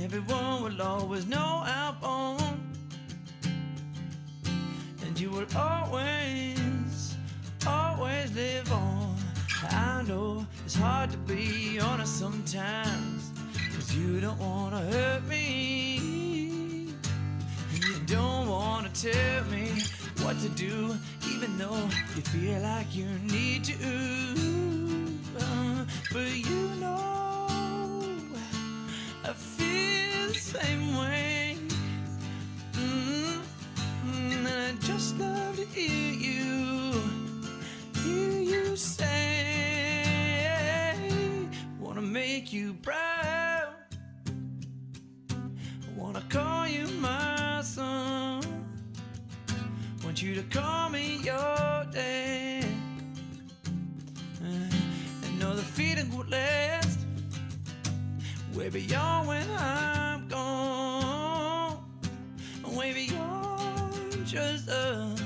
everyone will always know our bone. And you will always, always live on. I know it's hard to be honest sometimes, 'cause you don't wanna hurt me, and you don't wanna tell me what to do, even though you feel like you need to. But you know I feel the same way. And I just love to hear you say, wanna make you proud, I wanna call you my son, want you to call me your dad. I know the feeling will last way beyond when I'm gone, way beyond just us.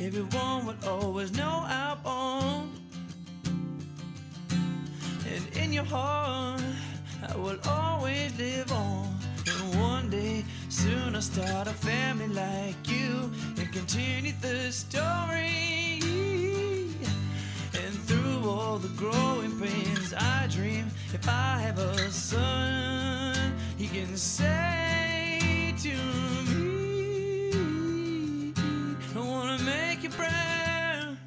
Everyone will always know our bond, and in your heart I will always live on. And one day soon I'll start a family like you and continue the story. And through all the growing pains I dream, if I have a son, he can say to me, I wanna make you proud,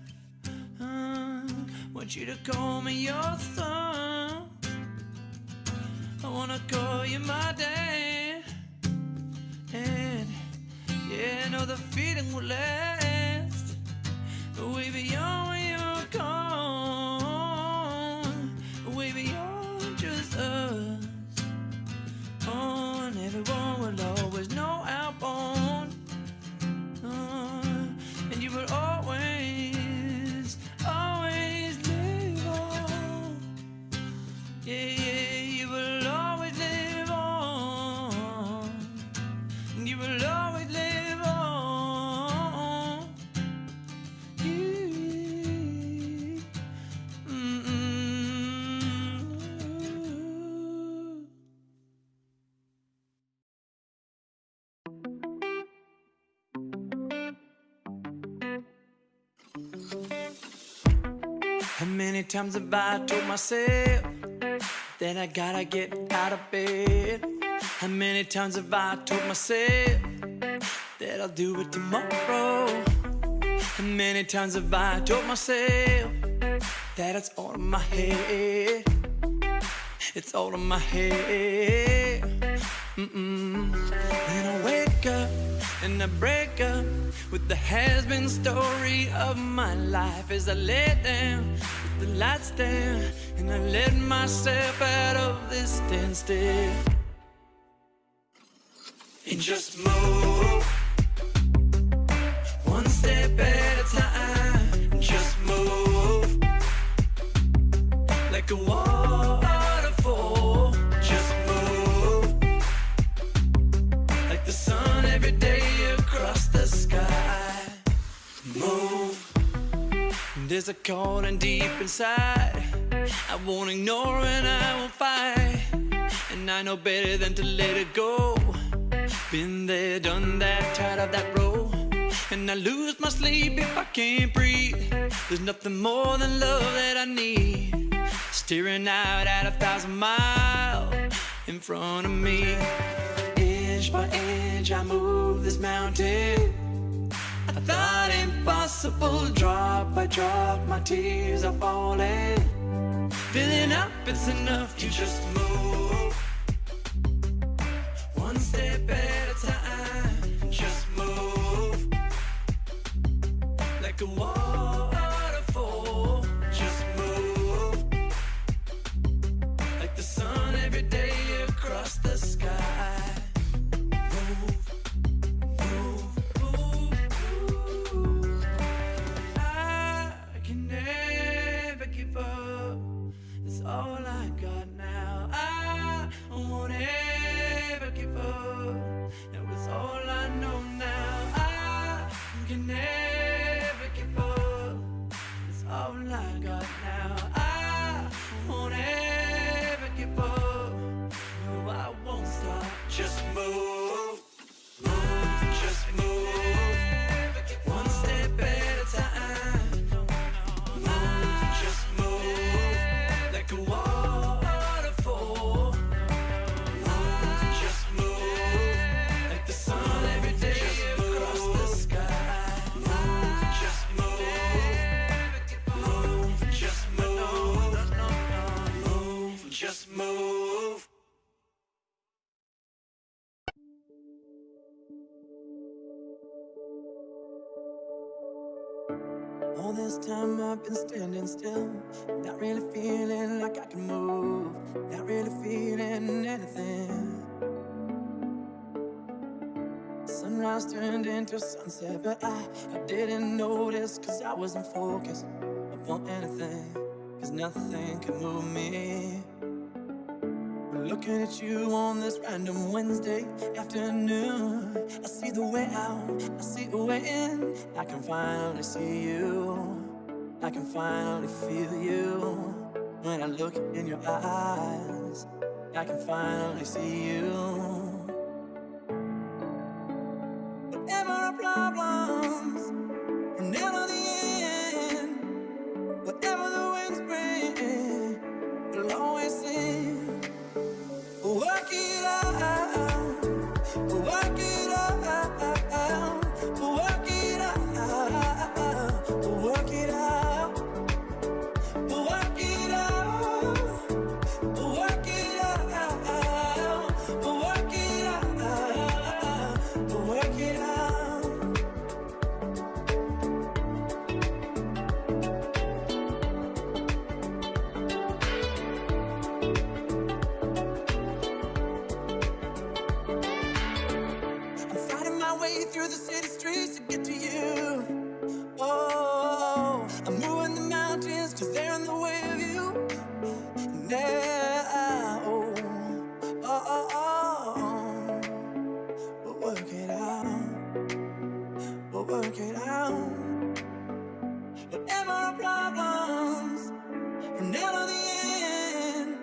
want you to call me your son, I wanna call you my dad. And yeah, I know the feeling will last way beyond when you're gone, way beyond just us. Oh, and everyone will always know our bond, and you will always, always live on. Yeah, yeah, you will always live on. You will always live on. You. How many times have I told myself that I gotta get out of bed? How many times have I told myself that I'll do it tomorrow? How many times have I told myself that it's all in my head? It's all in my head. And I wake up and I break up with the has-been story of my life as I lay down with the lights down and I let myself out of this standstill and just move one step at a time. Just move like a waterfall. Just move like the sun every day across the sky. Move. There's a calling deep inside I won't ignore and I won't fight, and I know better than to let it go. Been there, done that, tired of that road, and I lose my sleep if I can't breathe. There's nothing more than love that I need, staring out at 1,000 miles in front of me. Inch by inch I move this mountain, I thought impossible. Drop by drop my tears are falling, filling up, it's enough to just move one step at a time. Just move like a waterfall. Just move like the sun every day across the sky. Move, move, move, move. I can never give up, it's all I got now. I won't ever give up, that was all I know now. I can never give up, it's all I got now. I won't ever give up, no, I this time I've been standing still, not really feeling like I can move, not really feeling anything. Sunrise turned into sunset, but I didn't notice, cause I wasn't focused upon anything, cause nothing could move me. Looking at you on this random Wednesday afternoon, I see the way out, I see the way in. I can finally see you, I can finally feel you. When I look in your eyes, I can finally see you. Whatever our problems, we're never the end. Whatever the winds bring, we'll always sing. Work it out, work it out, work it out, work it out, work it out, work it out, work it out, work it out. Through the city streets to get to you. Oh, I'm moving the mountains cause they're in the way of you. Now, we'll work it out. We'll work it out. Whatever our problems, we're never the end.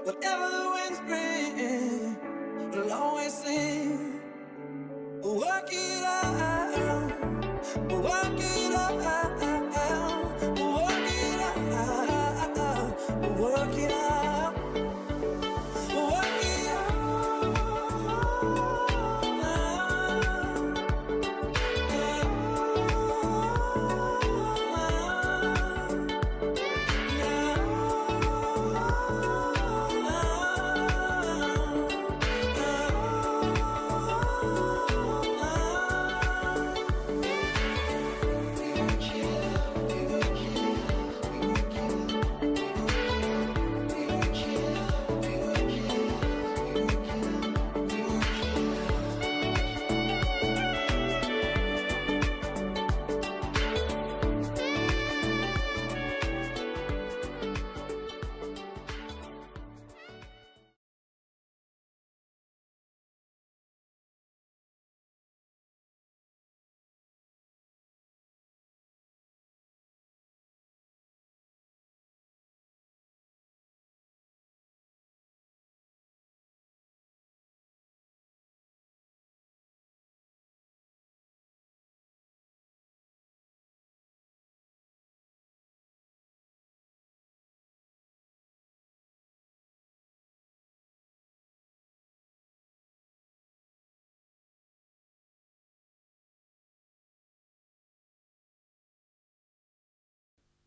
Whatever the winds bring, we'll always sing. Work it out, work it out, work it out, work it out, work it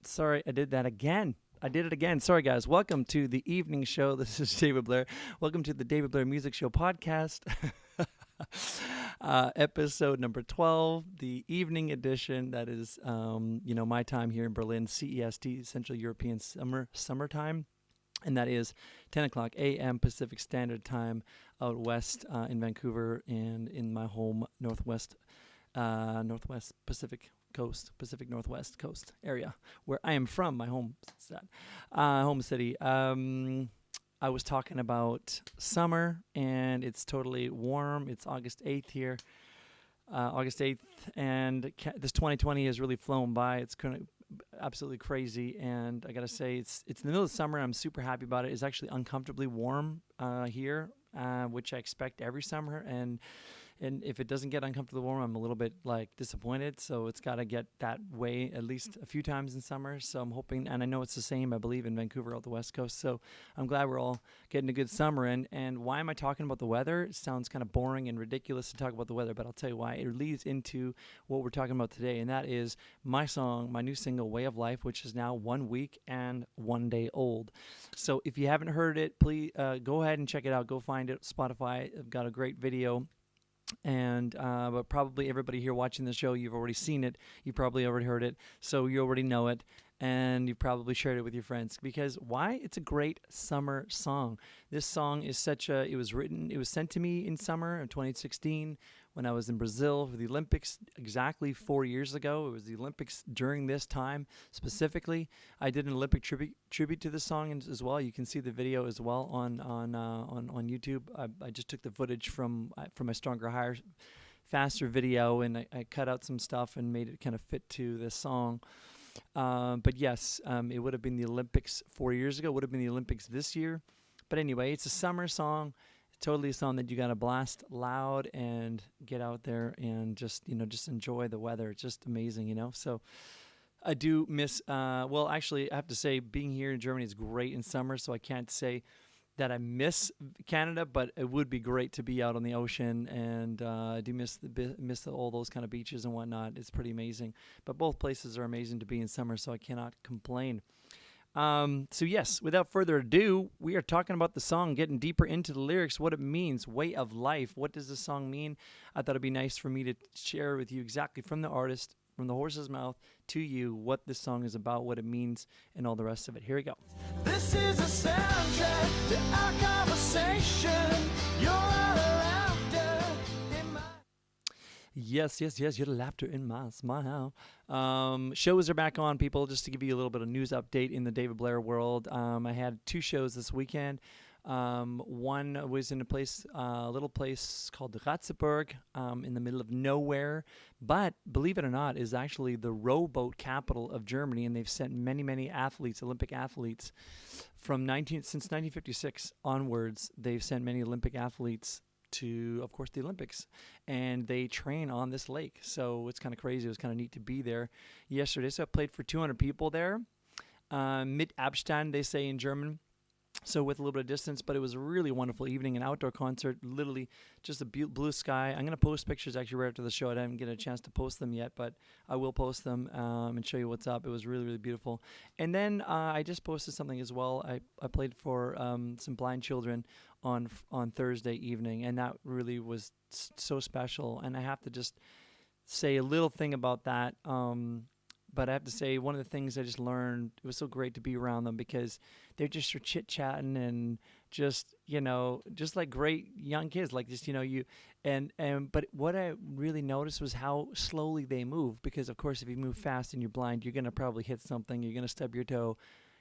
Sorry, I did that again. I did it again. Sorry, guys. Welcome to the evening show. This is David Blair. Welcome to the David Blair Music Show podcast, episode number 12, the evening edition. That is, my time here in Berlin, CEST, Central European Summertime. And that is 10 o'clock a.m. Pacific Standard Time out west in Vancouver and in my home Northwest Pacific Northwest coast area where I am from, my home city. I was talking about summer, and it's totally warm. It's August 8th here, and this 2020 has really flown by. It's kind of absolutely crazy, and I gotta say, it's in the middle of summer. I'm super happy about it. It's actually uncomfortably warm here, which I expect every summer, and if it doesn't get uncomfortably warm, I'm a little bit disappointed. So it's got to get that way at least a few times in summer. So I'm hoping, and I know it's the same, I believe, in Vancouver out the West Coast. So I'm glad we're all getting a good summer. And why am I talking about the weather? It sounds kind of boring and ridiculous to talk about the weather, but I'll tell you why. It leads into what we're talking about today, and that is my new single, Way of Life, which is now 1 week and 1 day old. So if you haven't heard it, please go ahead and check it out. Go find it. Spotify, I've got a great video. And but probably everybody here watching the show, you've already seen it. You probably already heard it, so you already know it, and you've probably shared it with your friends. Because why? It's a great summer song. This song is it was sent to me in summer of 2016 when I was in Brazil for the Olympics exactly 4 years ago. It was the Olympics during this time specifically. I did an Olympic tribute to this song as well. You can see the video as well on YouTube. I just took the footage from my Stronger, Higher, Faster video, and I cut out some stuff and made it kind of fit to this song. But yes, it would have been the Olympics 4 years ago. Would have been the Olympics this year. But anyway, it's a summer song. Totally a song that you got to blast loud and get out there and just enjoy the weather. It's just amazing, So I do miss, well, actually, I have to say being here in Germany is great in summer, so I can't say that I miss Canada, but it would be great to be out on the ocean, and I do miss all those kind of beaches and whatnot. It's pretty amazing. But both places are amazing to be in summer, so I cannot complain. So yes, without further ado, we are talking about the song, getting deeper into the lyrics, what it means, way of life. What does the song mean? I thought it'd be nice for me to share with you exactly from the artist, from the horse's mouth to you, what this song is about, what it means, and all the rest of it. Here we go. This is a soundtrack to our conversation. You're laughter in my... Yes, you're the laughter in my smile. Shows are back on, people, just to give you a little bit of news update in the David Blair world. I had 2 shows this weekend. One was in a little place called Ratzeburg, in the middle of nowhere, but believe it or not, is actually the rowboat capital of Germany, and they've sent many, many athletes, Olympic athletes, since 1956 onwards. They've sent many Olympic athletes to, of course, the Olympics, and they train on this lake. So it's kind of crazy. It was kind of neat to be there yesterday. So I played for 200 people there, mit Abstand, they say in German. So with a little bit of distance, but it was a really wonderful evening, an outdoor concert, literally just a blue sky. I'm going to post pictures actually right after the show. I didn't get a chance to post them yet, but I will post them and show you what's up. It was really, really beautiful. And then I just posted something as well. I played for some blind children on Thursday evening, and that really was so special. And I have to just say a little thing about that. But I have to say, one of the things I just learned, it was so great to be around them because they're just chit-chatting and just like great young kids, like just, but what I really noticed was how slowly they move, because of course, if you move fast and you're blind, you're going to probably hit something, you're going to stub your toe.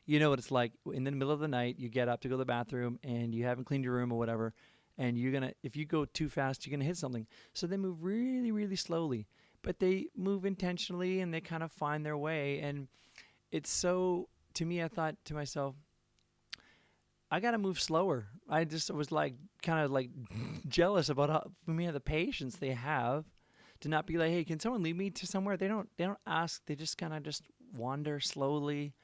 You know what it's like in the middle of the night, you get up to go to the bathroom and you haven't cleaned your room or whatever, and if you go too fast, you're going to hit something. So they move really, really slowly. But they move intentionally and they kind of find their way. And it's so, to me, I thought to myself, I got to move slower. I just was kind of jealous about the patience they have to not be like, hey, can someone lead me to somewhere? They don't ask. They just kind of just wander slowly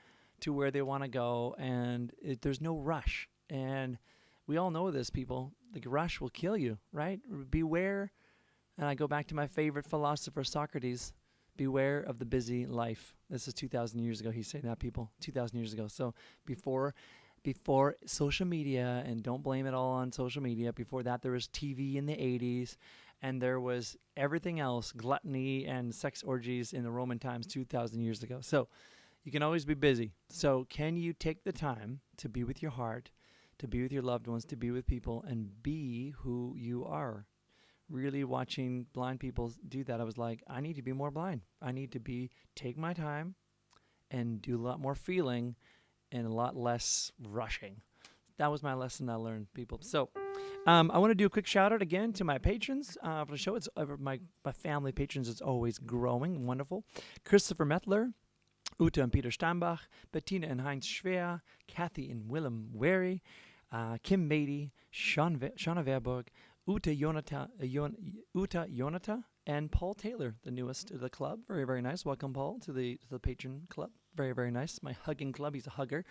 to where they want to go. And there's no rush. And we all know this, people. Like, rush will kill you, right? Beware. And I go back to my favorite philosopher, Socrates. Beware of the busy life. This is 2,000 years ago. He's saying that, people. 2,000 years ago. So before social media, and don't blame it all on social media, before that there was TV in the 80s, and there was everything else, gluttony and sex orgies in the Roman times 2,000 years ago. So you can always be busy. So can you take the time to be with your heart, to be with your loved ones, to be with people, and be who you are? Really watching blind people do that, I was like, I need to be more blind. I need to take my time and do a lot more feeling and a lot less rushing. That was my lesson I learned, people. So I want to do a quick shout out again to my patrons for the show. It's my family patrons. It's always growing. Wonderful. Christopher Mettler, Uta and Peter Steinbach, Bettina and Heinz Schwer, Kathy and Willem Wary, Kim Beatty, Shauna Verburg, Uta Yonata, and Paul Taylor, the newest to the club. Very, very nice. Welcome, Paul, to the patron club. Very, very nice. My hugging club. He's a hugger.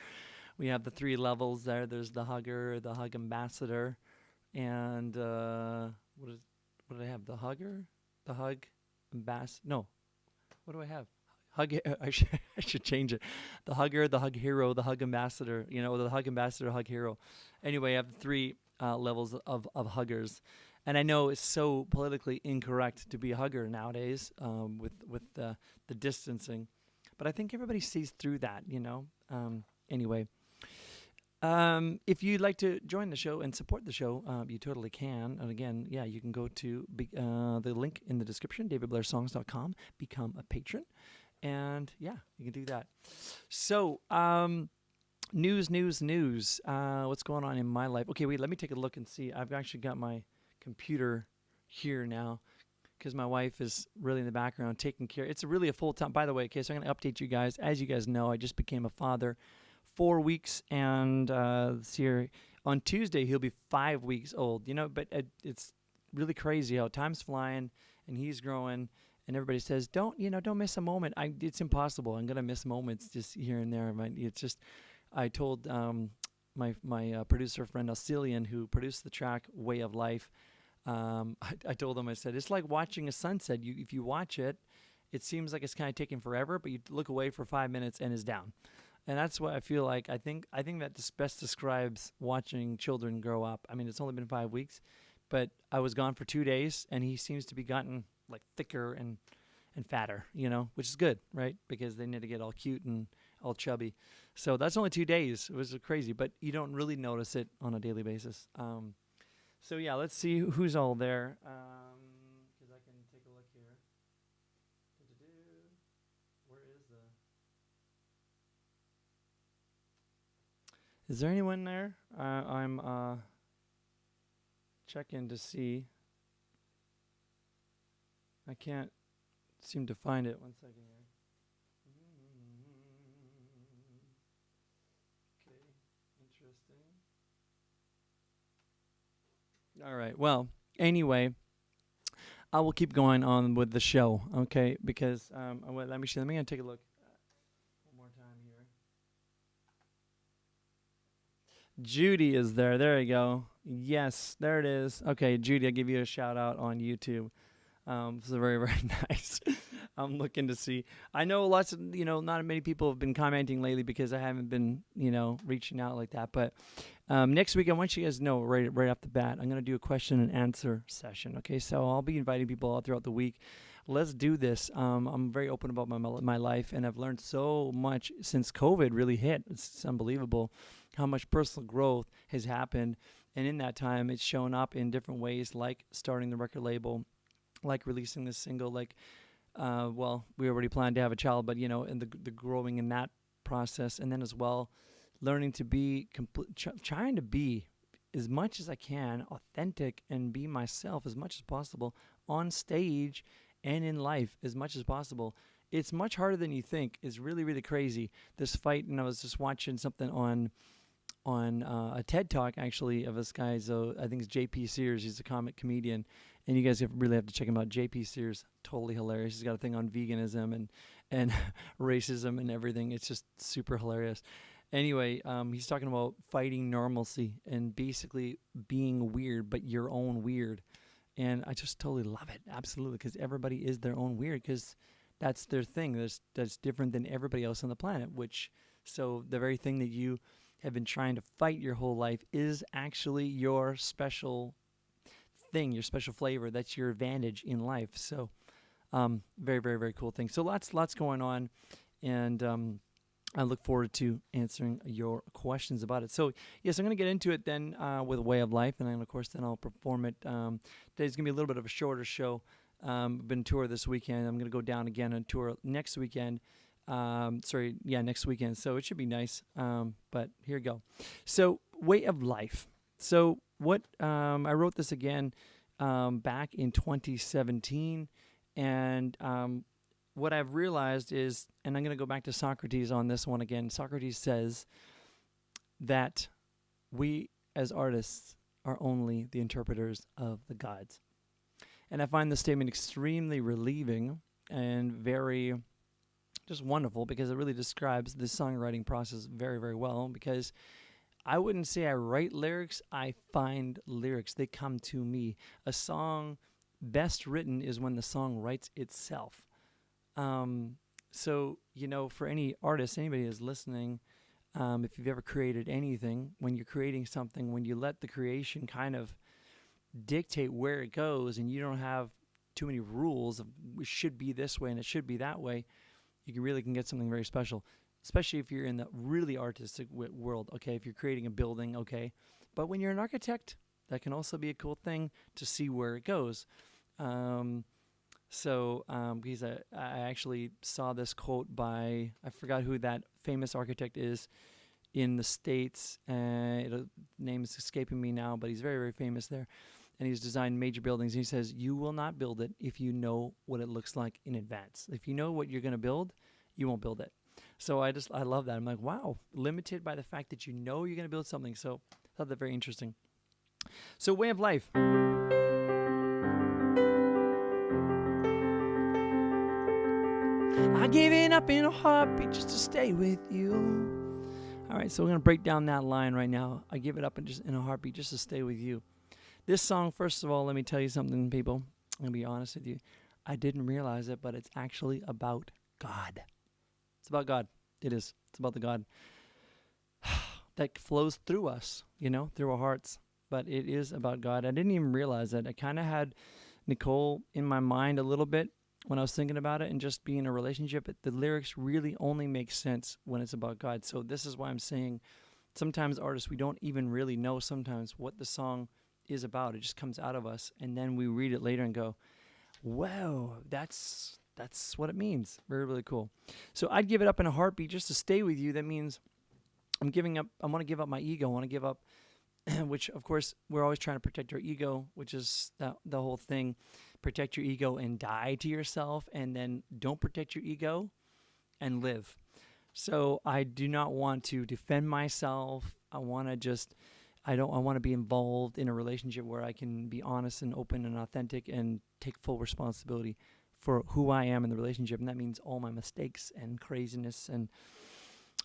We have the 3 levels there. There's the hugger, the hug ambassador, and what did I have? The hugger, the hug ambassador. No, what do I have? Hug. I should change it. The hugger, the hug hero, the hug ambassador. The hug ambassador, hug hero. Anyway, I have 3 levels of huggers. And I know it's so politically incorrect to be a hugger nowadays, with the distancing, but I think everybody sees through that, you know. Anyway, if you'd like to join the show and support the show, you totally can. And again, yeah, you can go to the link in the description, davidblairsongs.com, become a patron, and yeah, you can do that. So, news. What's going on in my life? Okay, wait, let me take a look and see. I've actually got my computer here now because my wife is really in the background taking care. It's really a full time. By the way, okay, so I'm going to update you guys. As you guys know, I just became a father 4 weeks, and this year on Tuesday he'll be 5 weeks old. You know, but it's really crazy how time's flying and he's growing. And everybody says, don't miss a moment. It's impossible. I'm gonna miss moments just here and there. It's just, I told my producer friend Alcilian, who produced the track "Way of Life," I told him, I said, it's like watching a sunset. If you watch it, it seems like it's kind of taking forever, but you look away for 5 minutes and it's down. And that's what I feel like. I think that this best describes watching children grow up. I mean, it's only been 5 weeks, but I was gone for 2 days, and he seems to be gotten like thicker and fatter, you know, which is good, right? Because they need to get all cute and all chubby. So that's only 2 days. It was crazy, but you don't really notice it on a daily basis. So yeah, let's see who's all there. Because I can take a look here. Where is Is there anyone there? I'm checking to see. I can't seem to find it. 1 second here. Okay, interesting. All right. Well, anyway, I will keep going on with the show, okay? Because let me see. Let me take a look one more time here. Judy is there. There you go. Yes, there it is. Okay, Judy, I'll give you a shout out on YouTube. This is very, very nice. I'm looking to see. I know lots of, not many people have been commenting lately because I haven't been, reaching out like that. But next week, I want you guys to know right off the bat, I'm going to do a question and answer session. Okay, so I'll be inviting people all throughout the week. Let's do this. I'm very open about my life, and I've learned so much since COVID really hit. It's unbelievable how much personal growth has happened. And in that time, it's shown up in different ways, like starting the record label, like releasing this single, like, we already planned to have a child, but, and the growing in that process. And then as well, learning to be, trying to be as much as I can, authentic and be myself as much as possible on stage and in life as much as possible. It's much harder than you think. It's really, really crazy. This fight, and I was just watching something on a TED Talk, actually, of this guy, so I think it's JP Sears. He's a comic comedian, and you guys really have to check him out. JP Sears, totally hilarious. He's got a thing on veganism and racism and everything. It's just super hilarious. Anyway, he's talking about fighting normalcy and basically being weird, but your own weird. And I just totally love it, absolutely, because everybody is their own weird, because that's their thing. That's different than everybody else on the planet, so the very thing that you have been trying to fight your whole life is actually your special thing, your special flavor. That's your advantage in life. So very, very, very cool thing. So lots going on, and I look forward to answering your questions about it. So yes, I'm going to get into it then with Way of Life, and then of course I'll perform it. Today's going to be a little bit of a shorter show. I've been tour this weekend. I'm going to go down again on tour next weekend. Next weekend. So it should be nice. But here we go. So Way of Life. So what I wrote this again back in 2017, and what I've realized is, and I'm going to go back to Socrates on this one again. Socrates says that we as artists are only the interpreters of the gods. And I find this statement extremely relieving and very just wonderful, because it really describes the songwriting process very, very well. Because I wouldn't say I write lyrics, I find lyrics. They come to me. A song best written is when the song writes itself. So, for any artist, anybody who's listening, if you've ever created anything, when you're creating something, when you let the creation kind of dictate where it goes, and you don't have too many rules of it should be this way and it should be that way, you can get something very special, especially if you're in the really artistic world. Okay, if you're creating a building, okay, but when you're an architect, that can also be a cool thing to see where it goes. Because I actually saw this quote by, I forgot who that famous architect is in the States. The name is escaping me now, but he's very, very famous there. And he's designed major buildings. He says, you will not build it if you know what it looks like in advance. If you know what you're going to build, you won't build it. So I love that. I'm like, wow, limited by the fact that you know you're going to build something. So I thought that very interesting. So way of life. I gave it up in a heartbeat just to stay with you. All right, so we're going to break down that line right now. I give it up in a heartbeat just to stay with you. This song, first of all, let me tell you something, people. I'm going to be honest with you. I didn't realize it, but it's actually about God. It's about God. It is. It's about the God that flows through us, through our hearts. But it is about God. I didn't even realize that. I kind of had Nicole in my mind a little bit when I was thinking about it and just being in a relationship. The lyrics really only make sense when it's about God. So this is why I'm saying sometimes artists, we don't even really know sometimes what the song is about. It just comes out of us, and then we read it later and go, wow, that's what it means. Very, really cool. So I'd give it up in a heartbeat just to stay with you. That means I want to give up my ego. I want to give up, which of course we're always trying to protect our ego, which is the whole thing. Protect your ego and die to yourself, and then don't protect your ego and live. So I do not want to defend myself. I want to be involved in a relationship where I can be honest and open and authentic and take full responsibility for who I am in the relationship. And that means all my mistakes and craziness and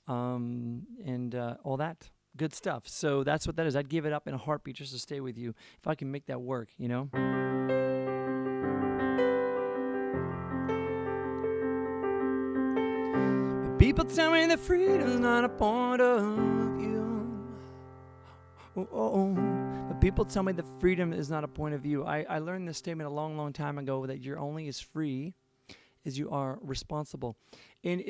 all that good stuff. So that's what that is. I'd give it up in a heartbeat just to stay with you if I can make that work, People tell me that freedom's not a point of view. But people tell me that freedom is not a point of view. I learned this statement a long, long time ago, that you're only as free as you are responsible. And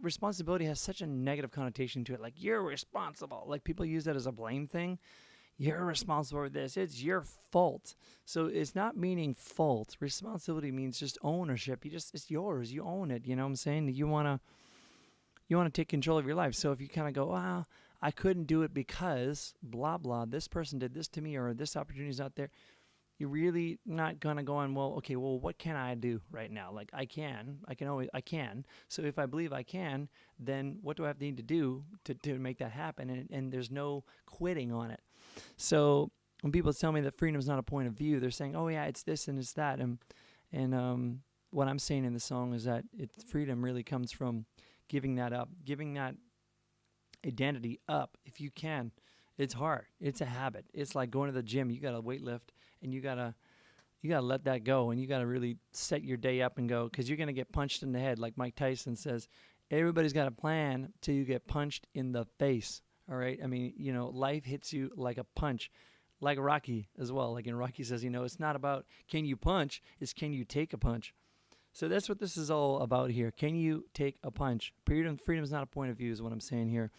responsibility has such a negative connotation to it. Like, you're responsible. Like, people use that as a blame thing. You're responsible for this. It's your fault. So it's not meaning fault. Responsibility means just ownership. It's yours. You own it. You know what I'm saying? You want to take control of your life. So if you kind of go, wow, I couldn't do it because blah, blah, this person did this to me, or this opportunity is out there, you're really not going to go on, well, what can I do right now? Like, I can. So if I believe I can, then what do I need to do to make that happen? And there's no quitting on it. So when people tell me that freedom is not a point of view, they're saying, oh yeah, it's this and it's that. And what I'm saying in the song is that freedom really comes from giving that up, giving that identity up if you can. It's hard. It's a habit. It's like going to the gym. You got to weight lift, and you got to let that go, and you got to really set your day up and go, because you're going to get punched in the head. Like Mike Tyson says, everybody's got a plan till you get punched in the face. All right? I mean, life hits you like a punch, like Rocky as well. Like in Rocky says, it's not about can you punch, it's can you take a punch. So that's what this is all about here. Can you take a punch? Freedom is not a point of view is what I'm saying here.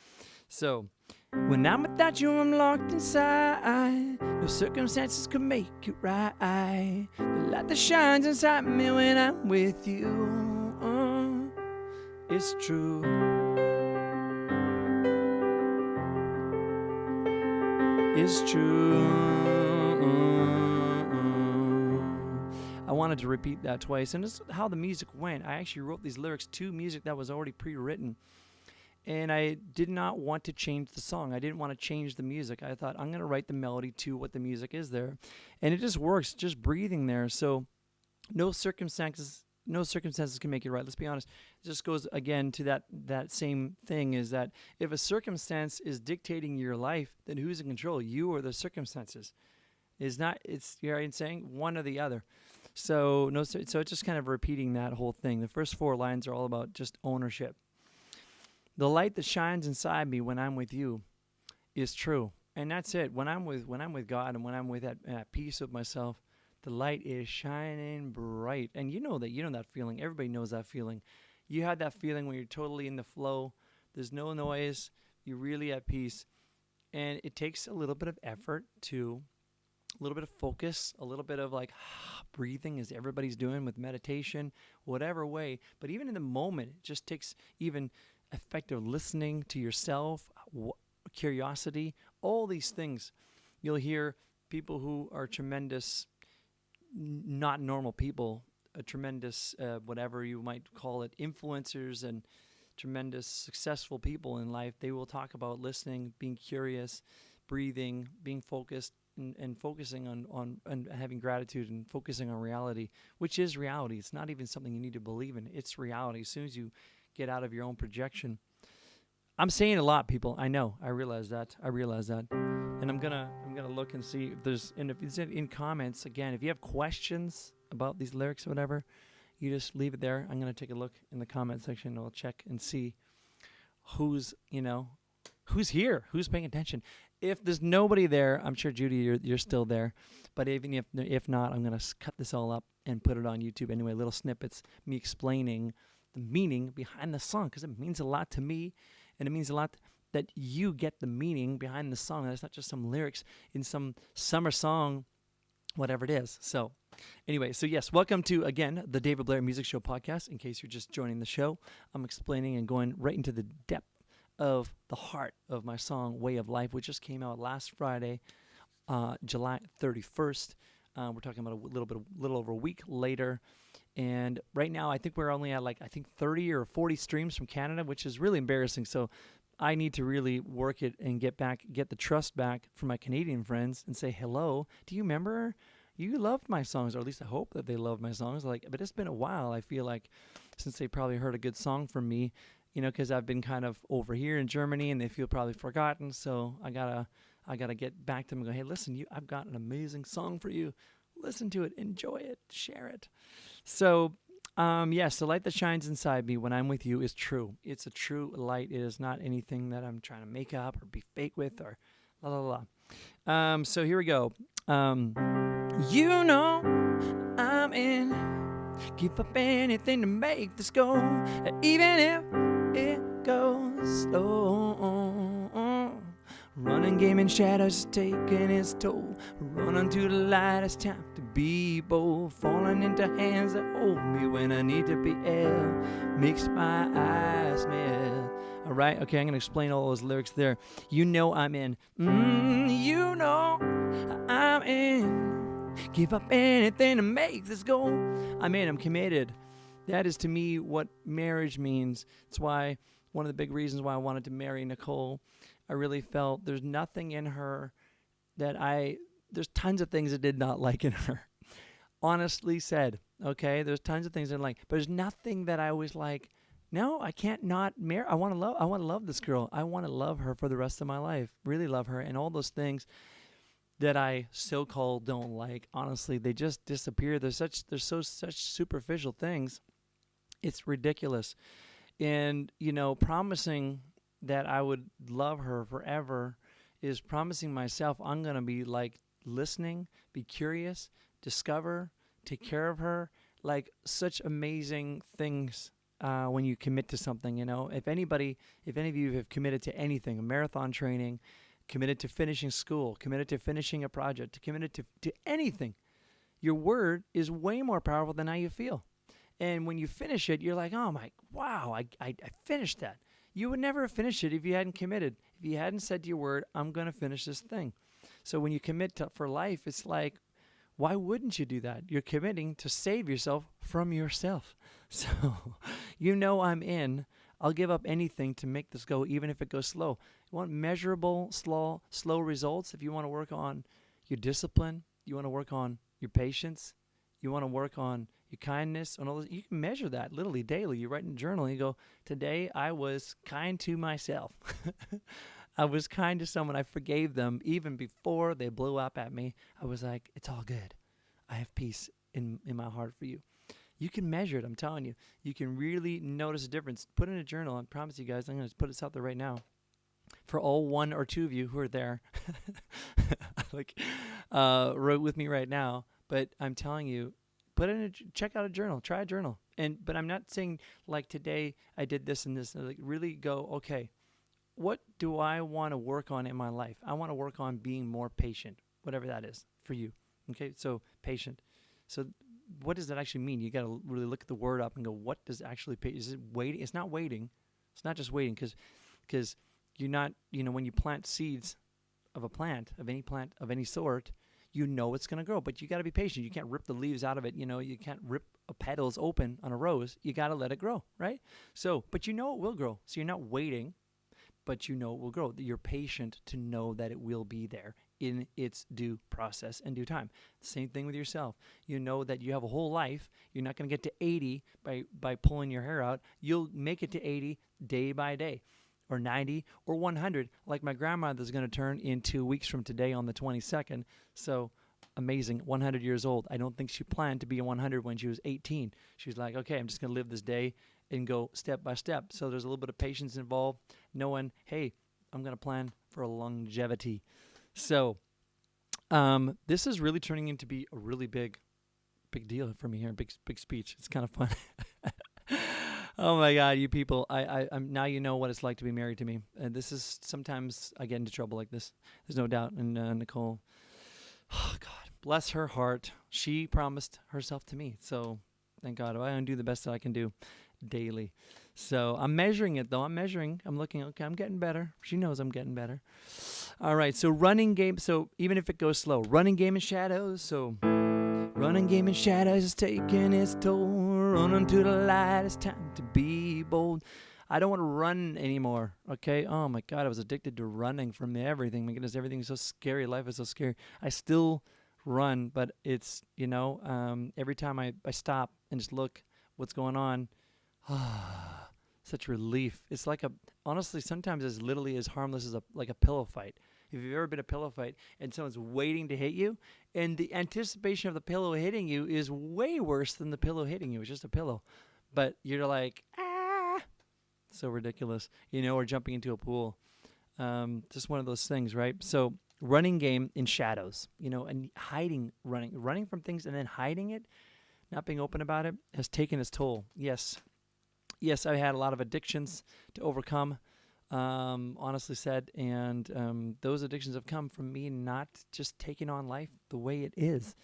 So, when I'm without you, I'm locked inside. No circumstances can make it right. The light that shines inside me when I'm with you, it's true. It's true. I wanted to repeat that twice, and this is how the music went. I actually wrote these lyrics to music that was already pre-written, and I did not want to change the song. I didn't want to change the music. I thought, I'm going to write the melody to what the music is there, and it just works, just breathing there. So no circumstances can make it right. Let's be honest. It just goes again to that same thing, is that if a circumstance is dictating your life, then who's in control, you or the circumstances? It's saying one or the other. So it's just kind of repeating that whole thing. The first four lines are all about just ownership. The light that shines inside me when I'm with you is true. And that's it. When I'm with God and when I'm with at peace with myself, the light is shining bright. And you know that feeling. Everybody knows that feeling. You have that feeling when you're totally in the flow. There's no noise. You're really at peace. And it takes a little bit of effort to, a little bit of focus, a little bit of like breathing as everybody's doing with meditation, whatever way. But even in the moment, it just takes even effective listening to yourself, curiosity, all these things. You'll hear people who are tremendous, not normal people, a tremendous, whatever you might call it, influencers and tremendous successful people in life. They will talk about listening, being curious, breathing, being focused, and focusing on and having gratitude and focusing on reality, which is reality. It's not even something you need to believe in. It's reality. As soon as you get out of your own projection. I'm saying a lot, people. I know. I realize that. And I'm gonna look and see if there's in comments again. If you have questions about these lyrics or whatever, you just leave it there. I'm gonna take a look in the comment section. And I'll check and see who's here, who's paying attention. If there's nobody there, I'm sure Judy, you're still there. But even if not, I'm gonna cut this all up and put it on YouTube anyway. Little snippets, me explaining the meaning behind the song, because it means a lot to me, and it means a lot that you get the meaning behind the song. That's not just some lyrics in some summer song, whatever it is. So anyway, so yes, welcome to, again, the David Blair Music Show podcast. In case you're just joining the show, I'm explaining and going right into the depth of the heart of my song, Way of Life, which just came out last Friday, July 31st. We're talking about a little over a week later. And right now, I think we're only at 30 or 40 streams from Canada, which is really embarrassing. So I need to really work it and get the trust back from my Canadian friends and say, hello, do you remember? You loved my songs, or at least I hope that they loved my songs. But it's been a while, I feel like, since they probably heard a good song from me, because I've been kind of over here in Germany and they feel probably forgotten. So I gotta get back to them and go, hey, listen, I've got an amazing song for you. Listen to it, enjoy it, share it. So, yes, the light that shines inside me when I'm with you is true. It's a true light. It is not anything that I'm trying to make up or be fake with or la la la. So here we go. You know I'm in. Give up anything to make this go, even if it goes slow. Running game in shadows is taking its toll. Running to the light, it's time to be bold. Falling into hands that hold me when I need to be held. Makes my eyes melt. All right, okay, I'm going to explain all those lyrics there. You know I'm in. You know I'm in. Give up anything to make this go. I'm in, I'm committed. That is to me what marriage means. It's why, one of the big reasons why I wanted to marry Nicole. I really felt there's nothing in her there's tons of things I did not like in her. Honestly said, okay? There's tons of things I didn't like, but there's nothing that I was like, no, I can't not marry. I want to love this girl. I want to love her for the rest of my life. Really love her. And all those things that I so-called don't like, honestly, they just disappear. They're such superficial things. It's ridiculous. And, promising that I would love her forever is promising myself I'm going to be listening, be curious, discover, take care of her, such amazing things when you commit to something, If any of you have committed to anything, a marathon training, committed to finishing school, committed to finishing a project, committed to anything, your word is way more powerful than how you feel. And when you finish it, you're like, oh wow, I finished that. You would never have finished it if you hadn't committed. If you hadn't said to your word, I'm going to finish this thing. So when you commit for life, it's like, why wouldn't you do that? You're committing to save yourself from yourself. So, I'm in. I'll give up anything to make this go, even if it goes slow. You want measurable, slow results? If you want to work on your discipline, you want to work on your patience, you want to work on your kindness, and all this, you can measure that literally daily. You write in a journal, and you go, today I was kind to myself. I was kind to someone. I forgave them even before they blew up at me. I was like, it's all good. I have peace in my heart for you. You can measure it, I'm telling you. You can really notice a difference. Put in a journal. I promise you guys, I'm going to put this out there right now. For all one or two of you who are there, like, wrote with me right now, but I'm telling you, check out a journal, try a journal. But I'm not saying like today I did this and this, like really go, okay, what do I want to work on in my life? I want to work on being more patient, whatever that is for you. Okay, so patient. So what does that actually mean? You got to really look the word up and go, what does actually is it waiting? It's not waiting. It's not just waiting because you're not, when you plant seeds of a plant, of any sort, it's going to grow, but you got to be patient. You can't rip the leaves out of it. You can't rip petals open on a rose. You got to let it grow, right? So, but it will grow. So you're not waiting, but it will grow. You're patient to know that it will be there in its due process and due time. Same thing with yourself. You know that you have a whole life. You're not going to get to 80 by pulling your hair out. You'll make it to 80 day by day, or 90 or 100, like my grandmother's going to turn in 2 weeks from today on the 22nd. So amazing, 100 years old. I don't think she planned to be 100 when she was 18. She was like, okay, I'm just going to live this day and go step by step. So there's a little bit of patience involved, knowing, hey, I'm going to plan for longevity. So this is really turning into be a really big deal for me here, big speech. It's kind of fun. Oh my God, you people! I'm now you know what it's like to be married to me. And this is sometimes I get into trouble like this. There's no doubt. And Nicole, oh God, bless her heart. She promised herself to me. So thank God. I do the best that I can do daily. So I'm measuring it though. I'm looking. Okay, I'm getting better. She knows I'm getting better. All right. So running game. So even if it goes slow, running game in shadows. So running game in shadows is taking its toll. Running to the light, it's time to be bold. I don't want to run anymore, okay? Oh, my God, I was addicted to running from everything. My goodness, everything's so scary. Life is so scary. I still run, but it's, every time I stop and just look what's going on, such relief. It's like honestly, sometimes it's literally as harmless as like a pillow fight. If you've ever been a pillow fight and someone's waiting to hit you, and the anticipation of the pillow hitting you is way worse than the pillow hitting you. It's just a pillow. But you're like, so ridiculous. Or jumping into a pool. Just one of those things, right? So running game in shadows, and running from things and then hiding it, not being open about it, has taken its toll. Yes, I had a lot of addictions to overcome. Honestly said, and those addictions have come from me not just taking on life the way it is.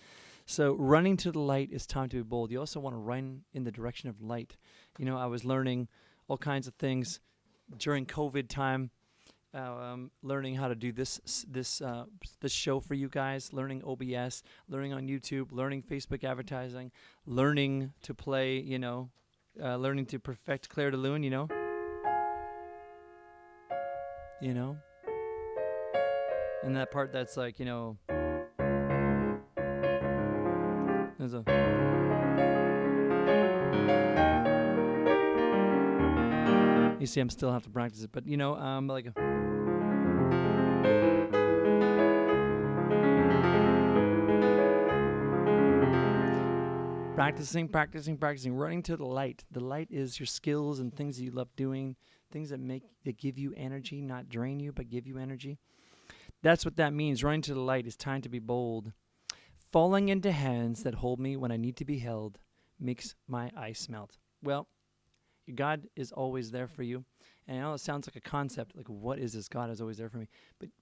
So running to the light is time to be bold. You also want to run in the direction of light. I was learning all kinds of things during COVID time, learning how to do this show for you guys, learning OBS, learning on YouTube, learning Facebook advertising, learning to play, learning to perfect Claire de Lune, and that part that's like, there's a, you see, I'm still have to practice it, but like a, practicing, running to the light. The light is your skills and things that you love doing, things that give you energy, not drain you, but give you energy. That's what that means. Running to the light is time to be bold. Falling into hands that hold me when I need to be held makes my ice melt. Well, God is always there for you. And I know it sounds like a concept, like what is this? God is always there for me.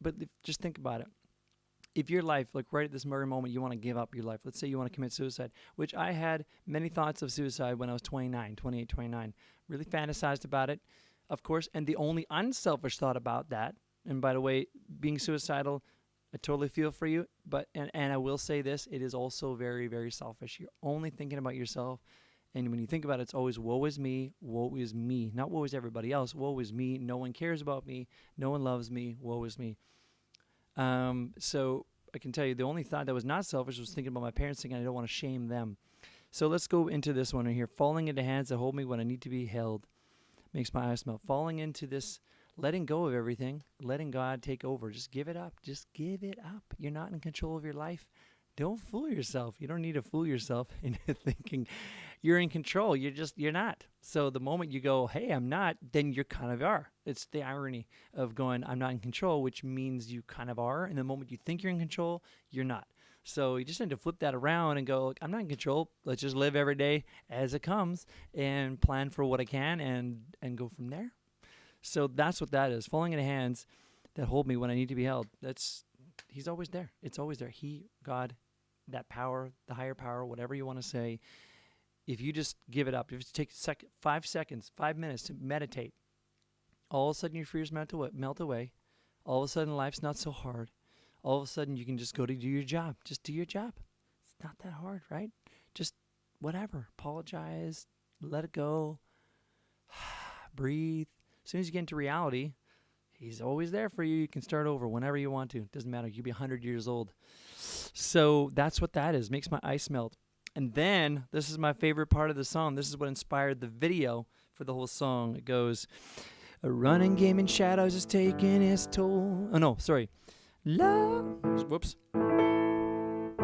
But just think about it. If your life, like right at this very moment, you want to give up your life. Let's say you want to commit suicide, which I had many thoughts of suicide when I was 28, 29. Really fantasized about it, of course. And the only unselfish thought about that, and by the way, being suicidal, I totally feel for you. But and I will say this, it is also very, very selfish. You're only thinking about yourself. And when you think about it, it's always woe is me, not woe is everybody else. Woe is me. No one cares about me. No one loves me. Woe is me. So I can tell you the only thought that was not selfish was thinking about my parents, thinking I don't want to shame them. So let's go into this one right here. Falling into hands that hold me when I need to be held makes my eyes melt. Falling into this, letting go of everything, letting God take over. Just give it up. Just give it up. You're not in control of your life. Don't fool yourself. You don't need to fool yourself into thinking you're in control. You're not. So the moment you go, hey, I'm not, then you kind of are. It's the irony of going, I'm not in control, which means you kind of are. And the moment you think you're in control, you're not. So you just need to flip that around and go, I'm not in control. Let's just live every day as it comes and plan for what I can and go from there. So that's what that is. Falling into hands that hold me when I need to be held. He's always there. It's always there. He, God, that power, the higher power, whatever you want to say. If you just give it up, if you take 5 seconds, 5 minutes to meditate, all of a sudden your fears melt away. All of a sudden life's not so hard. All of a sudden you can just go to do your job. Just do your job. It's not that hard, right? Just whatever. Apologize. Let it go. Breathe. As soon as you get into reality, he's always there for you. You can start over whenever you want to. Doesn't matter. You could be 100 years old. So that's what that is. Makes my ice melt. And then, this is my favorite part of the song. This is what inspired the video for the whole song. It goes, a running game in shadows is taking its toll. Oh, no, sorry. Love. Whoops. Running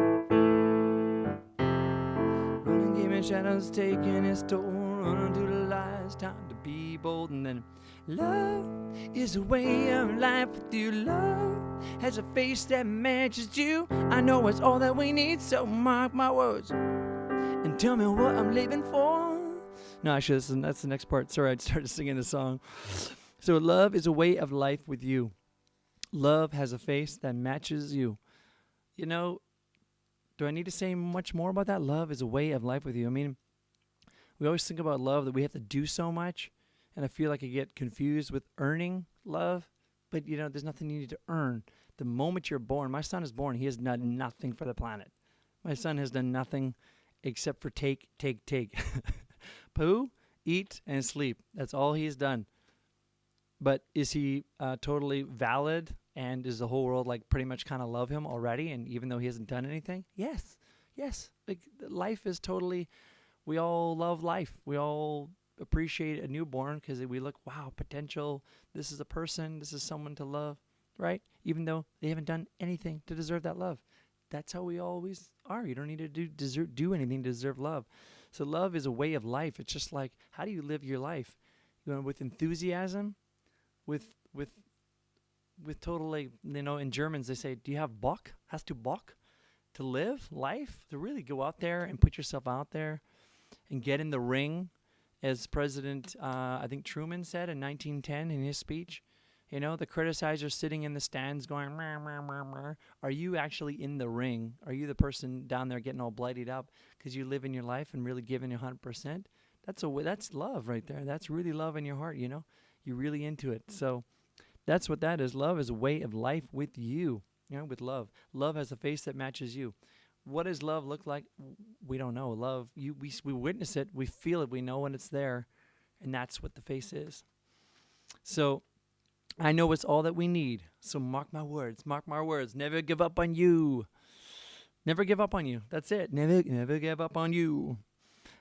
game in shadows is taking its toll. Running through the lies, time to be bold. And then, love is a way of life with you. Love has a face that matches you. I know it's all that we need, so mark my words and tell me what I'm living for. No, actually, that's the next part. Sorry, I started singing the song. So love is a way of life with you. Love has a face that matches you. You know, do I need to say much more about that? Love is a way of life with you. I mean, we always think about love that we have to do so much. And I feel like I get confused with earning love. But, you know, there's nothing you need to earn. The moment you're born, my son is born, he has done nothing for the planet. My son has done nothing except for take. Poo, eat, and sleep. That's all he's done. But is he totally valid? And does the whole world like pretty much kind of love him already? And even though he hasn't done anything? Yes. Like life is totally, we all love life. We all appreciate a newborn because we look, wow, potential. This is a person. This is someone to love, right? Even though they haven't done anything to deserve that love. That's how we always are. You don't need to do anything to deserve love. So love is a way of life. It's just like, how do you live your life? You know, with enthusiasm, with total, like, you know, in Germans they say, do you have Bock? Hast du Bock? To live life, to really go out there and put yourself out there and get in the ring, as President, I think Truman said in 1910 in his speech. You know, the criticizers sitting in the stands going, meh, meh, meh, meh. Are you actually in the ring? Are you the person down there getting all bloodied up because you live in your life and really giving 100%? That's love right there. That's really love in your heart, you know? You're really into it. So that's what that is. Love is a way of life with you, you know, with love. Love has a face that matches you. What does love look like? We don't know. Love, we witness it. We feel it. We know when it's there. And that's what the face is. So I know it's all that we need. So mark my words. Mark my words. Never give up on you. Never give up on you. That's it. Never give up on you.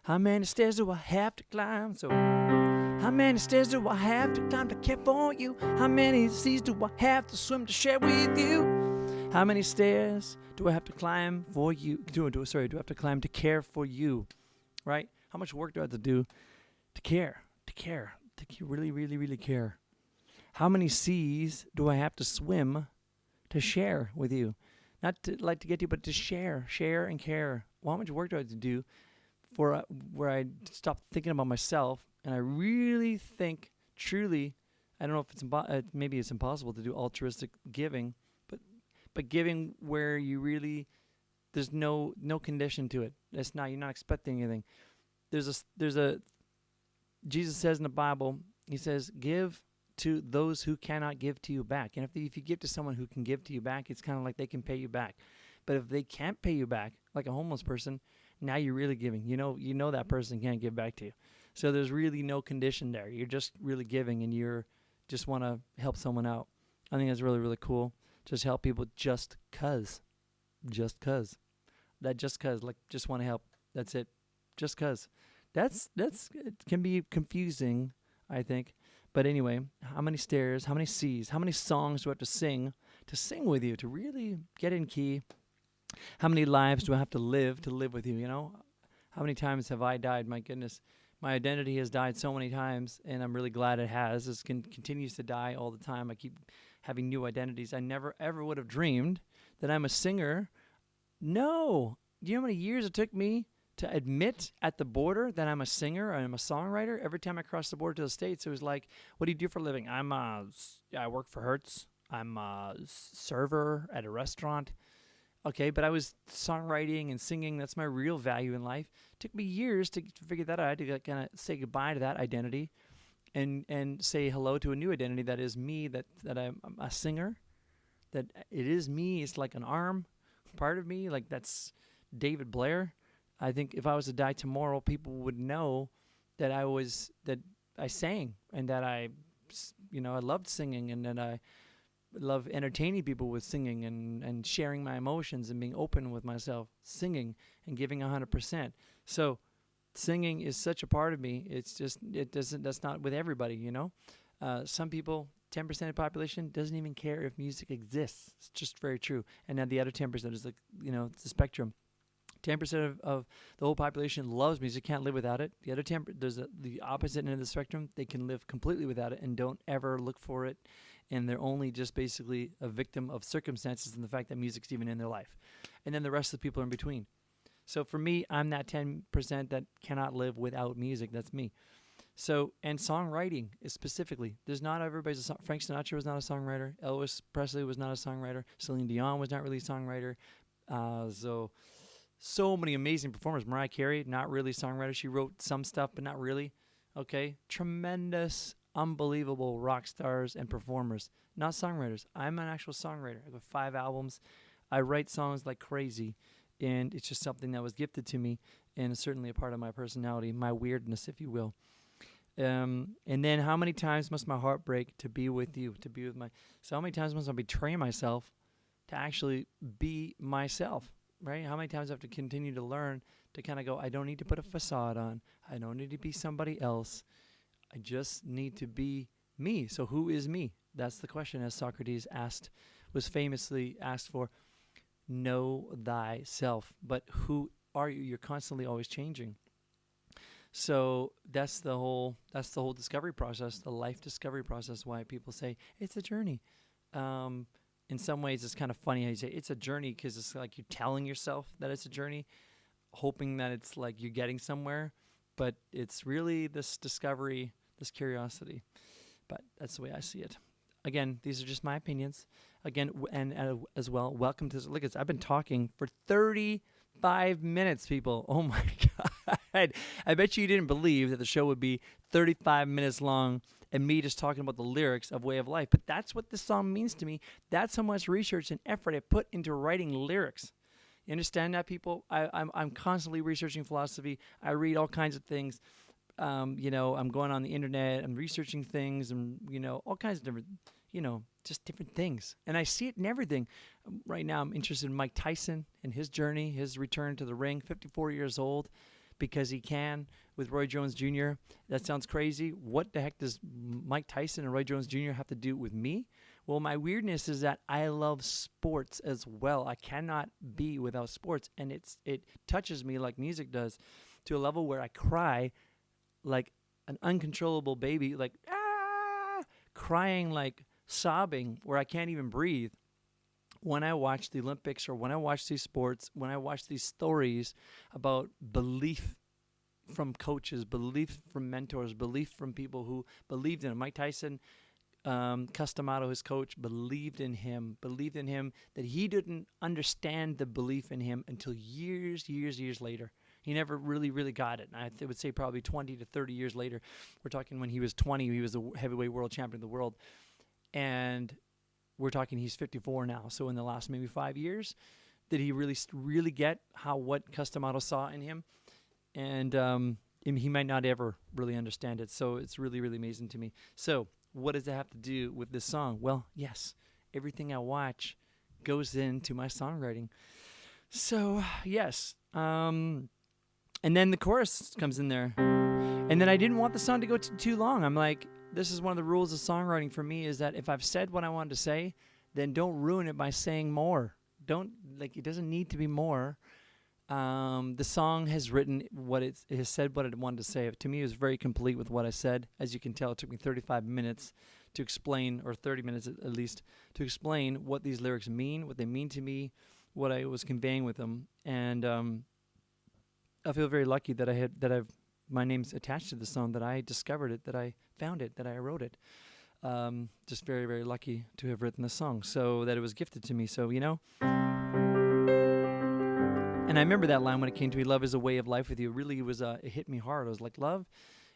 How many stairs do I have to climb? So how many stairs do I have to climb to care for you? How many seas do I have to swim to share with you? How many stairs do I have to climb for you? Do I have to climb to care for you? Right? How much work do I have to do to care? To really, really, really care? How many seas do I have to swim to share with you? Not to like to get you, but to share and care. Well, how much work do I have to do for where I stop thinking about myself and I really think truly? I don't know if it's maybe it's impossible to do altruistic giving, but giving where you really there's no condition to it. You're not expecting anything. There's a Jesus says in the Bible, he says, give to those who cannot give to you back. And if you give to someone who can give to you back, it's kind of like they can pay you back. But if they can't pay you back, like a homeless person, now you're really giving. You know that person can't give back to you. So there's really no condition there. You're just really giving, and you're just want to help someone out. I think that's really, really cool. Just help people just cause. That just cause, like just want to help. That's it. Just cause. It can be confusing, I think. But anyway, how many stairs, how many seas, how many songs do I have to sing with you to really get in key How many lives do I have to live with you? You know, how many times have I died? My goodness, my identity has died so many times, and I'm really glad it has. It continues to die all the time. I keep having new identities. I never ever would have dreamed that I'm a singer. No, do you know how many years it took me to admit at the border that I'm a singer or I'm a songwriter? Every time I crossed the border to the States, it was like, "What do you do for a living?" I work for Hertz. I'm a server at a restaurant. Okay, but I was songwriting and singing. That's my real value in life. It took me years to figure that out. I had to kind of say goodbye to that identity and say hello to a new identity that is me, that I'm a singer, that it is me. It's like an arm part of me. Like that's David Blair. I think if I was to die tomorrow, people would know that I sang and that I loved singing and that I love entertaining people with singing and sharing my emotions and being open with myself, singing and giving 100%. So singing is such a part of me. That's not with everybody, you know. Some people, 10% of the population doesn't even care if music exists. It's just very true. And then the other 10% is it's the spectrum. 10% of the whole population loves music, can't live without it. The other 10%, there's the opposite end of the spectrum. They can live completely without it and don't ever look for it. And they're only just basically a victim of circumstances and the fact that music's even in their life. And then the rest of the people are in between. So for me, I'm that 10% that cannot live without music. That's me. So, and songwriting is specifically, there's not everybody's Frank Sinatra was not a songwriter. Elvis Presley was not a songwriter. Celine Dion was not really a songwriter. So many amazing performers. Mariah Carey, not really a songwriter. She wrote some stuff, but not really. Okay. Tremendous, unbelievable rock stars and performers, not songwriters. I'm an actual songwriter. I got 5 albums. I write songs like crazy, and it's just something that was gifted to me, and it's certainly a part of my personality, my weirdness, if you will. And then how many times must my heart break to be with you, so how many times must I betray myself to actually be myself, right? How many times I have to continue to learn to kind of go, I don't need to put a facade on. I don't need to be somebody else. I just need to be me. So who is me? That's the question, as Socrates was famously asked for. Know thyself. But who are you? You're constantly always changing. So that's the whole discovery process, the life discovery process, why people say it's a journey. In some ways, it's kind of funny how you say it's a journey because it's like you're telling yourself that it's a journey, hoping that it's like you're getting somewhere. But it's really this discovery, this curiosity. But that's the way I see it. Again, these are just my opinions. Again, as well, welcome to this. Look, I've been talking for 35 minutes, people. Oh my God. I bet you didn't believe that the show would be 35 minutes long and me just talking about the lyrics of Way of Life. But that's what this song means to me. That's how much research and effort I put into writing lyrics. You understand that, people? I'm constantly researching philosophy. I read all kinds of things. I'm going on the internet. I'm researching things and, all kinds of different, just different things. And I see it in everything. Right now, I'm interested in Mike Tyson and his journey, his return to the ring, 54 years old, because he can with Roy Jones Jr. That sounds crazy. What the heck does Mike Tyson and Roy Jones Jr. have to do with me? Well, my weirdness is that I love sports as well. I cannot be without sports, and it touches me like music does to a level where I cry like an uncontrollable baby, like, crying, like sobbing, where I can't even breathe when I watch the Olympics or when I watch these sports, when I watch these stories about belief from coaches, belief from mentors, belief from people who believed in him. Mike Tyson, Customato, his coach, believed in him, that he didn't understand the belief in him until years later. He never really got it. And I would say probably 20 to 30 years later. We're talking when he was 20, he was the heavyweight world champion of the world. And we're talking he's 54 now. So in the last maybe 5 years, did he really get what Customato saw in him? And he might not ever really understand it. So it's really amazing to me. So what does that have to do with this song? Well, yes, everything I watch goes into my songwriting. So, yes. And then the chorus comes in there. And then I didn't want the song to go too long. I'm like, this is one of the rules of songwriting for me, is that if I've said what I wanted to say, then don't ruin it by saying more. don't like. It doesn't need to be more. The song has written what it has said what it wanted to say. To me, it was very complete with what I said. As you can tell, it took me 35 minutes to explain, or 30 minutes at least, to explain what these lyrics mean, what they mean to me, what I was conveying with them. And I feel very lucky that my name's attached to the song, that I discovered it, that I found it, that I wrote it. Just very, very lucky to have written the song, so that it was gifted to me. So, and I remember that line when it came to me, love is a way of life with you. It really was, it hit me hard. I was like, love,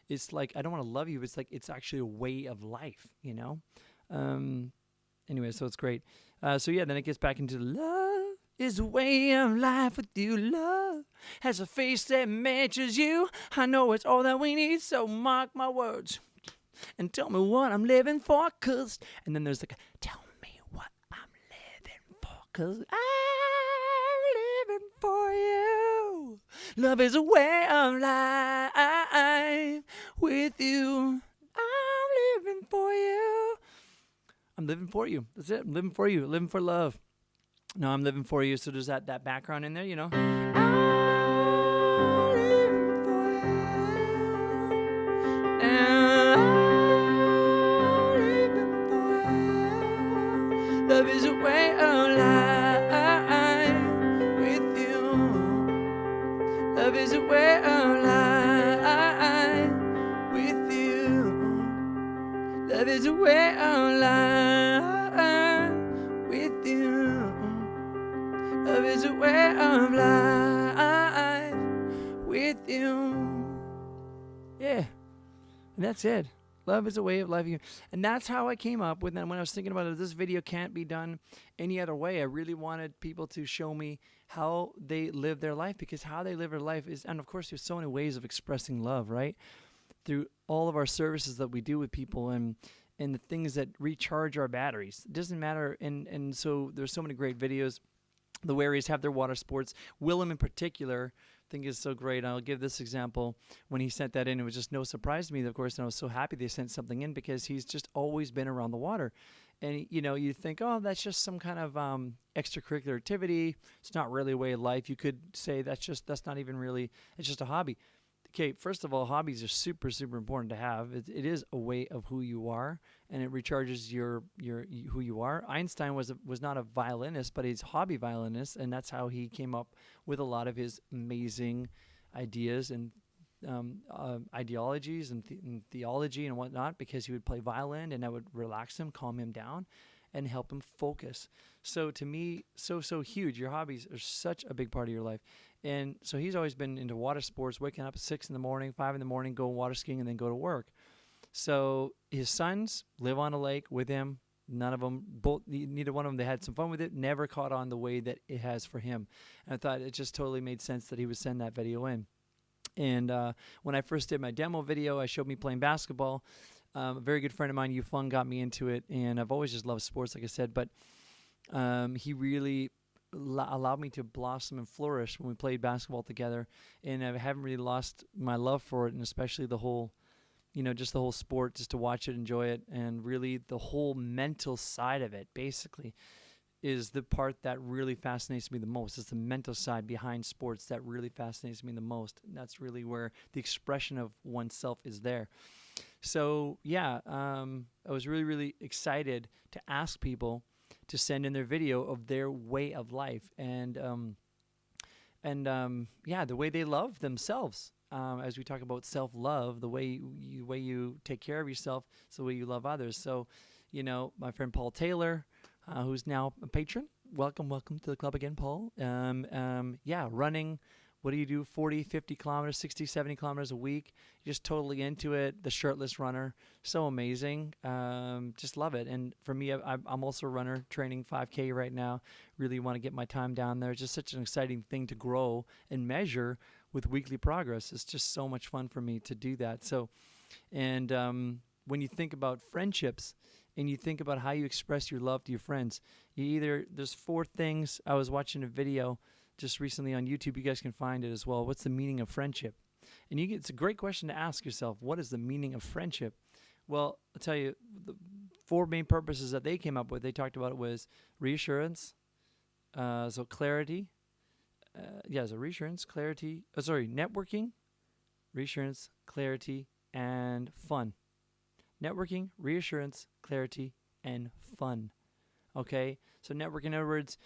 it's like, I don't want to love you. It's like, it's actually a way of life, Anyway, so it's great. So yeah, then it gets back into love is a way of life with you. Love has a face that matches you. I know it's all that we need, so mark my words and tell me what I'm living for, cause, and then there's like, tell me what I'm living for, cause I'm living for you. Love is a way of life with you. I'm living for you. I'm living for you. That's it. I'm living for you. Living for love. No, I'm living for you. So there's that background in there, I'm living for you. And I'm living for you. Love is a way of life with you. Love is a way of life with you. Love is a way of life with you. Love is a way of life with you. Yeah, and that's it. Love is a way of life. And that's how I came up with it. When I was thinking about it, this video can't be done any other way. I really wanted people to show me how they live their life, because how they live their life is, and of course, there's so many ways of expressing love, right? Through all of our services that we do with people, and the things that recharge our batteries. It doesn't matter. And so there's so many great videos. The Waries have their water sports. Willem in particular, I think is so great. I'll give this example. When he sent that in, it was just no surprise to me, of course, and I was so happy they sent something in, because he's just always been around the water. And, you think, oh, that's just some kind of extracurricular activity. It's not really a way of life. You could say that's not even really, it's just a hobby. Okay, first of all, hobbies are super, super important to have. It is a way of who you are, and it recharges your who you are. Einstein was not a violinist, but he's a hobby violinist, and that's how he came up with a lot of his amazing ideas and ideologies and theology and whatnot, because he would play violin, and that would relax him, calm him down, and help him focus. So to me, so huge. Your hobbies are such a big part of your life. And so he's always been into water sports, waking up at 6 in the morning, 5 in the morning, go water skiing, and then go to work. So his sons live on a lake with him. Neither one of them, they had some fun with it, never caught on the way that it has for him. And I thought it just totally made sense that he would send that video in. And when I first did my demo video, I showed me playing basketball. A very good friend of mine, Yufeng, got me into it, and I've always just loved sports, like I said, but he really allowed me to blossom and flourish when we played basketball together, and I haven't really lost my love for it, and especially the whole, just the whole sport, just to watch it, enjoy it, and really the whole mental side of it, basically, is the part that really fascinates me the most. It's the mental side behind sports that really fascinates me the most, and that's really where the expression of oneself is there. So, yeah, I was really, really excited to ask people to send in their video of their way of life, and the way they love themselves. As we talk about self-love, the way you take care of yourself is the way you love others. So, my friend Paul Taylor, who's now a patron, welcome to the club again, Paul. Running. What do you do? 40, 50 kilometers, 60, 70 kilometers a week. Just totally into it. The shirtless runner. So amazing. Just love it. And for me, I'm also a runner, training 5K right now. Really want to get my time down there. It's just such an exciting thing to grow and measure with weekly progress. It's just so much fun for me to do that. So, and when you think about friendships and you think about how you express your love to your friends, there's 4 things. I was watching a video just recently on YouTube. You guys can find it as well. What's the meaning of friendship? And it's a great question to ask yourself. What is the meaning of friendship? Well, I'll tell you, the 4 main purposes that they came up with, they talked about it was reassurance, So clarity, so reassurance, clarity. Networking, reassurance, clarity, and fun. Networking, reassurance, clarity, and fun. Okay, so networking, in other words,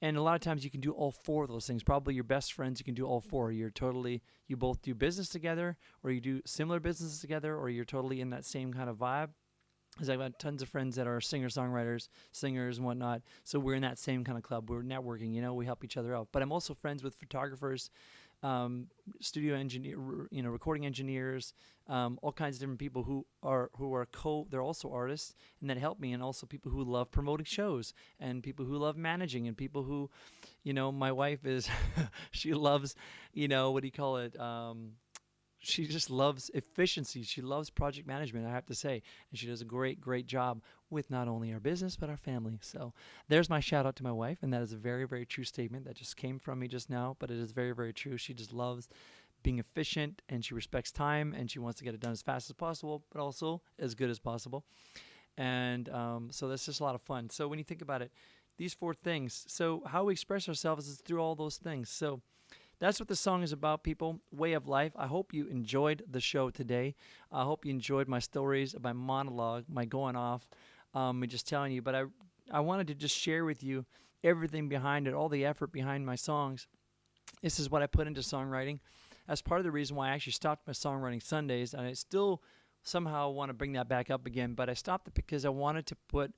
and a lot of times you can do all four of those things. Probably your best friends, you can do all four. You both do business together, or you do similar businesses together, or you're totally in that same kind of vibe. Because I've got tons of friends that are singer-songwriters, singers and whatnot. So we're in that same kind of club. We're networking, we help each other out. But I'm also friends with photographers, studio engineer, recording engineers, all kinds of different people who are they're also artists and that help me, and also people who love promoting shows, and people who love managing, and people who, my wife is, she loves, what do you call it? She just loves efficiency. She loves project management, I have to say. And she does a great, great job with not only our business, but our family. So there's my shout out to my wife. And that is a very, very true statement that just came from me just now. But it is very, very true. She just loves being efficient, and she respects time, and she wants to get it done as fast as possible, but also as good as possible. And so that's just a lot of fun. So when you think about it, these four things. So how we express ourselves is through all those things. So that's what the song is about, people. Way of life. I hope you enjoyed the show today. I hope you enjoyed my stories, my monologue, my going off, and just telling you. But I wanted to just share with you everything behind it, all the effort behind my songs. This is what I put into songwriting. That's part of the reason why I actually stopped my songwriting Sundays, and I still somehow want to bring that back up again. But I stopped it because I wanted to put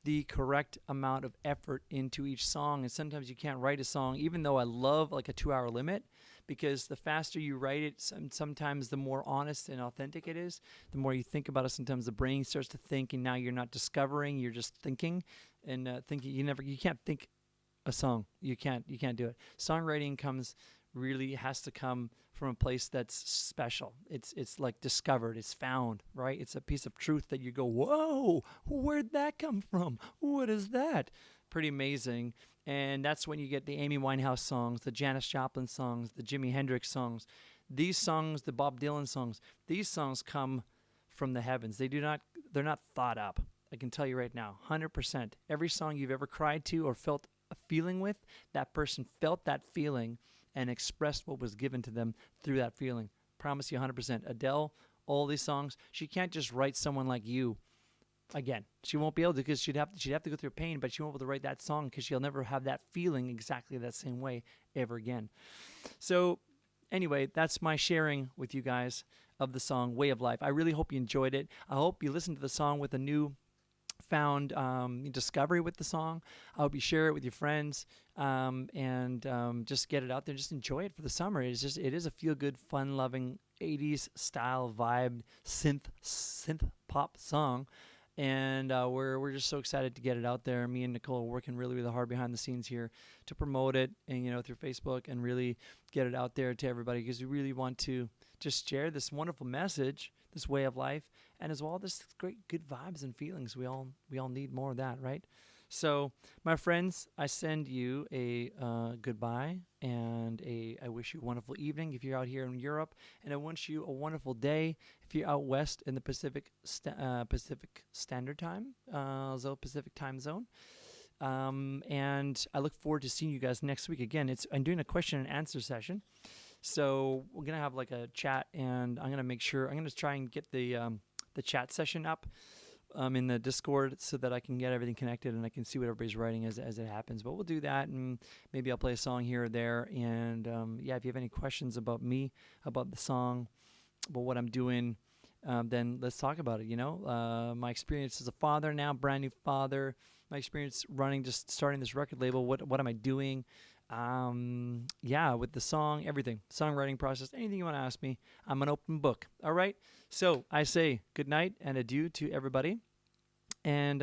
the correct amount of effort into each song. And sometimes you can't write a song, even though I love like a 2-hour limit, because the faster you write it, sometimes the more honest and authentic it is. The more you think about it, sometimes the brain starts to think, and now you're not discovering, you're just thinking, and thinking. You can't think a song. You can't do it. Songwriting has to come from a place that's special. It's like discovered, it's found, right? It's a piece of truth that you go, whoa, where'd that come from? What is that? Pretty amazing. And that's when you get the Amy Winehouse songs, the Janis Joplin songs, the Jimi Hendrix songs. These songs, the Bob Dylan songs, these songs come from the heavens. They're not thought up. I can tell you right now, 100%. Every song you've ever cried to or felt a feeling with, that person felt that feeling and expressed what was given to them through that feeling. Promise you 100%. Adele, all these songs, she can't just write someone like you again. She won't be able to, because she'd have to go through pain, but she won't be able to write that song because she'll never have that feeling exactly that same way ever again. So anyway, that's my sharing with you guys of the song Way of Life. I really hope you enjoyed it. I hope you listened to the song with a new found discovery with the song. I hope you share it with your friends, and just get it out there. Just enjoy it for the summer. It is a feel-good, fun-loving 80s style vibe synth pop song, and we're just so excited to get it out there. Me and Nicole are working really, really hard behind the scenes here to promote it, and through Facebook, and really get it out there to everybody, because we really want to just share this wonderful message, this way of life, and as well this great good vibes and feelings. We all need more of that, right? So my friends, I send you a goodbye, and I wish you a wonderful evening if you're out here in Europe, and I wish you a wonderful day if you're out west in the Pacific Standard Time, Pacific Time Zone. And I look forward to seeing you guys next week. Again, I'm doing a question and answer session. So we're going to have like a chat, and I'm going to try and get the chat session up in the Discord so that I can get everything connected and I can see what everybody's writing as it happens. But we'll do that, and maybe I'll play a song here or there. And if you have any questions about me, about the song, about what I'm doing, then let's talk about it. My experience as a father now, brand new father, my experience starting this record label. What am I doing? With the song, everything, songwriting process, anything you want to ask me, I'm an open book. All right. So I say good night and adieu to everybody. And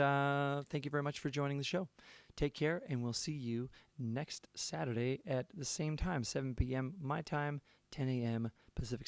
thank you very much for joining the show. Take care, and we'll see you next Saturday at the same time, 7 p.m. my time, 10 a.m. Pacific Standard